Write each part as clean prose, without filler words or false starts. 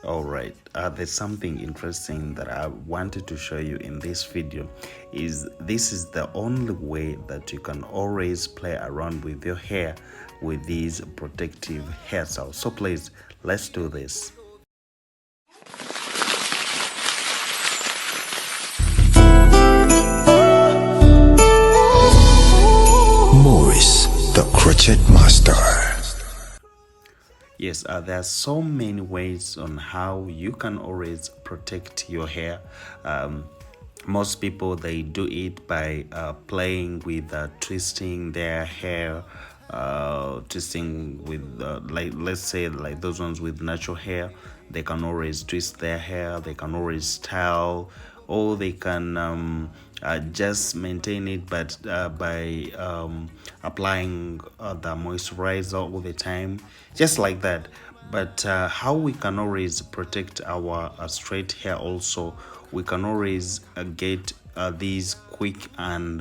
All right, there's something interesting that I wanted to show you in this video. This is the only way that you can always play around with your hair with these protective hairstyles. So please, let's do this. Morris, the crochet master. Yes, there are so many ways on how you can always protect your hair. Most people, they do it by playing with twisting their hair, twisting with like, let's say, like those ones with natural hair. They can always twist their hair, they can always style, or they can just maintain it, but by applying the moisturizer all the time, just like that. But how we can always protect our straight hair also, we can always get these quick and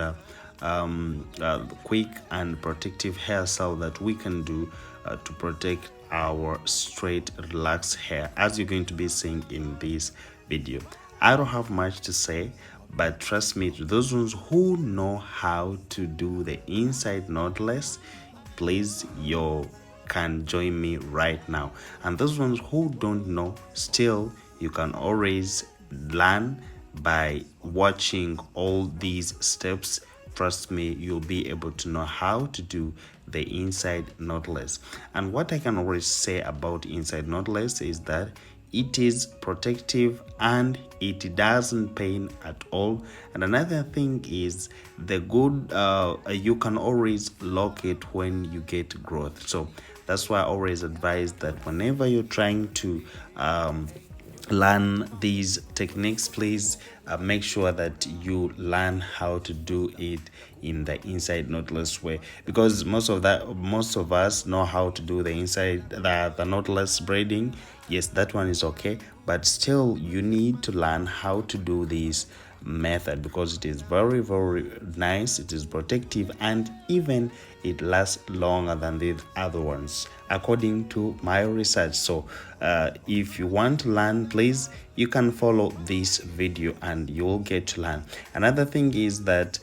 protective hairstyle that we can do to protect our straight relaxed hair, as you're going to be seeing in this video. I don't have much to say, but trust me, to those ones who know how to do the inside knotless, please, you can join me right now. And those ones who don't know, still, you can always learn by watching all these steps. Trust me, you'll be able to know how to do the inside knotless. And what I can always say about inside knotless is that it is protective and it doesn't pain at all. And another thing is the good, you can always lock it when you get growth. So that's why I always advise that whenever you're trying to learn these techniques, please make sure that you learn how to do it in the inside knotless way, because most of us know how to do the inside, the knotless braiding. Yes, that one is okay, but still you need to learn how to do this method, because it is very, very nice, it is protective, and even it lasts longer than the other ones, according to my research. So if you want to learn, please, you can follow this video and you'll get to learn. Another thing is that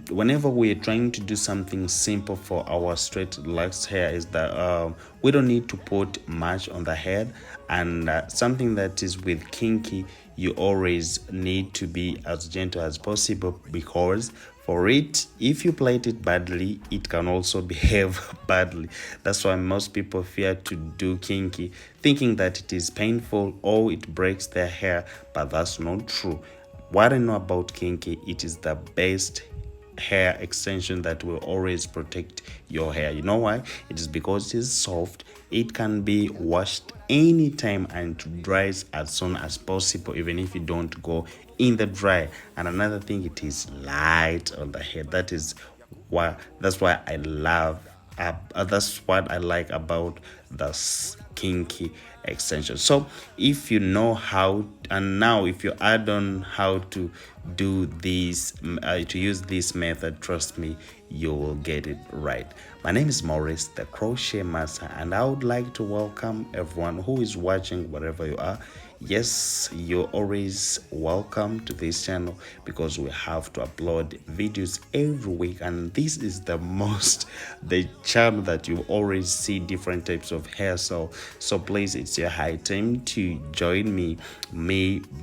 whenever we're trying to do something simple for our straight relaxed hair, is that we don't need to put much on the head. And something that is with kinky, you always need to be as gentle as possible, because for it, if you plait it badly, it can also behave badly. That's why most people fear to do kinky, thinking that it is painful or it breaks their hair, but that's not true. What I know about kinky, it is the best hair extension that will always protect your hair. You know why? It is because it is soft, it can be washed anytime, and it dries as soon as possible, even if you don't go in the dry. And another thing, it is light on the head. That's why I love that's what I like about the kinky extension. So if you know how, and now if you add on how to do this, to use this method, trust me, you will get it right. My name is Morris, the crochet master, and I would like to welcome everyone who is watching wherever you are. Yes, you're always welcome to this channel, because we have to upload videos every week, and this is the channel that you always see different types of hair. So please, it's your high time to join me,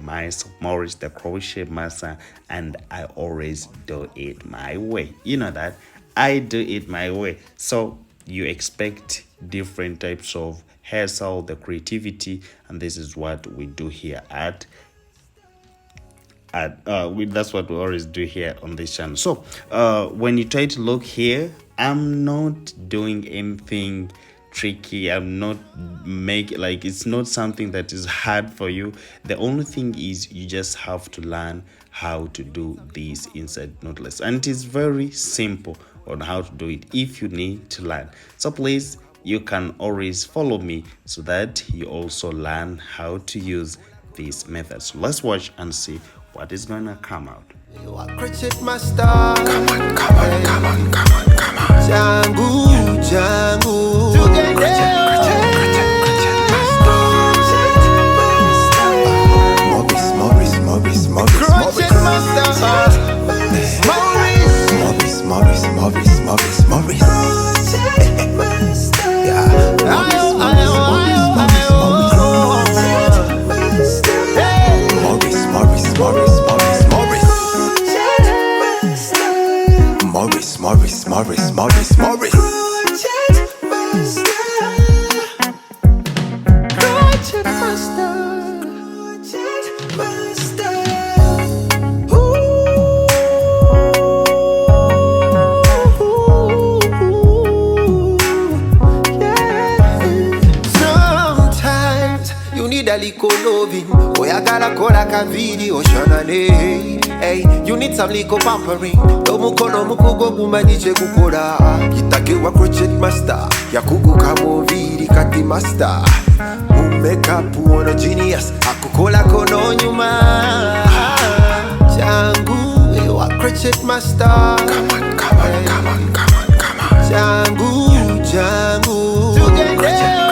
myself, Morris, the crochet master, and I always do it my way. You know that I do it my way. So you expect different types of hairstyle, the creativity, and this is what we do here that's what we always do here on this channel. So when you try to look here, I'm not doing anything tricky. I'm not it's not something that is hard for you. The only thing is you just have to learn how to do this inside knotless, and it is very simple on how to do it if you need to learn. So please, you can always follow me so that you also learn how to use this method. So let's watch and see what is gonna come out. You are crochet master. Come on, come on, come on, come on, come on. Jangu, Jangu. Together. Crochet master. You need a little loving. Boy, I gotta call like a video, Shanane. Hey, you need some little pampering. Domuko no mukugo bumanije kukora. Kitake wa crochet master. Yakugu kamo vidi kati master. Makeup uono genius. Akukola kono nyuma. Jangu, wa crochet master. Come on. Jangu. Crochet master.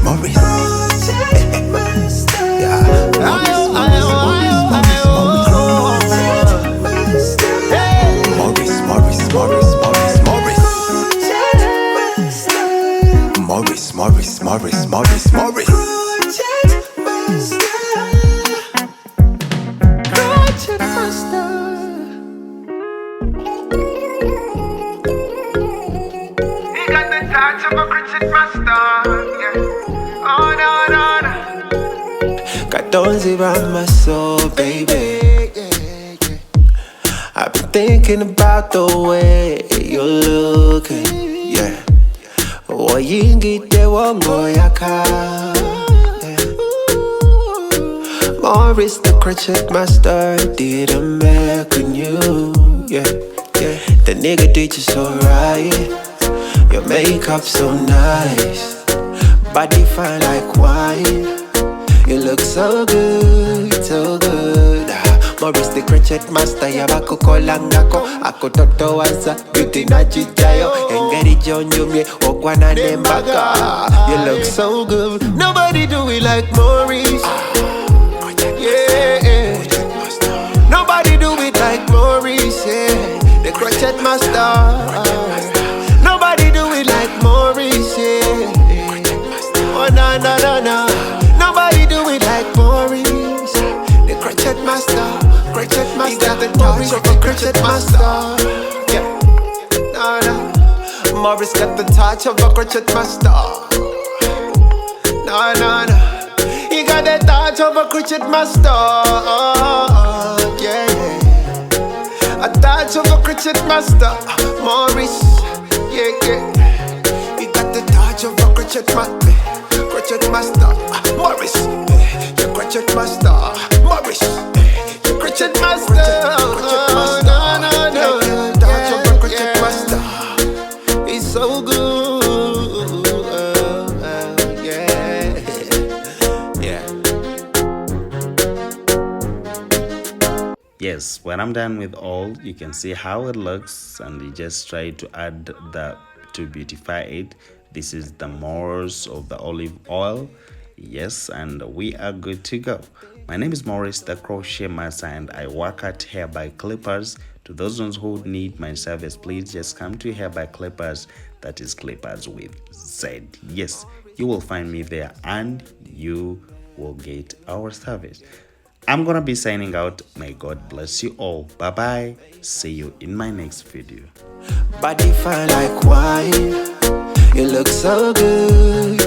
Morris. Don't around my soul, baby. I've been thinking about the way you're looking, yeah. Oyingite wongo yaka, Morris the crochet master did a make on you, yeah. The nigga did you so right. Your makeup so nice, body fine like wine. You look so good. Morris the crochet master, yabako kolangako. Ako toto wasa, beauty na chichayo. Engeri jonyo mye, okwana nembaka. You look so good. Nobody do it like Morris. Yeah. Nobody do it like Morris, yeah. The crochet master. Nobody do it like Morris, yeah. Oh, no. Nobody do it like Morris. The crochet master. He got the touch of a crochet master. Yeah. No. Morris got the touch of a crochet master. No. He got the touch of a crochet master. Yeah. A touch of a crochet master. Morris. Yeah. He got the touch of a crochet master. Morris. Your crochet master. Morris. Crochet master, no. Touch of a crochet master. He's so good, yeah. Yes, when I'm done with all, you can see how it looks, and you just try to add to beautify it. This is the Morse of the olive oil. Yes, and we are good to go. My name is Morris, the crochet master, and I work at Hair by Clippers. To those ones who need my service, please just come to Hair by Clippers. That is Clippers with Z. Yes, you will find me there, and you will get our service. I'm gonna be signing out. May God bless you all. Bye bye. See you in my next video. Body fine like wine. You look so good.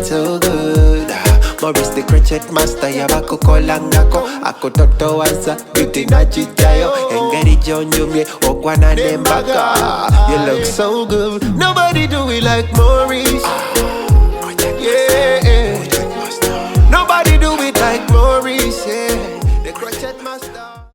Morris the crochet master, yabako kolangako. Ako toto wasa, beauty na chichayo. Engeri jonyo mye, okwana nembaka. You look so good. Nobody do it like Morris.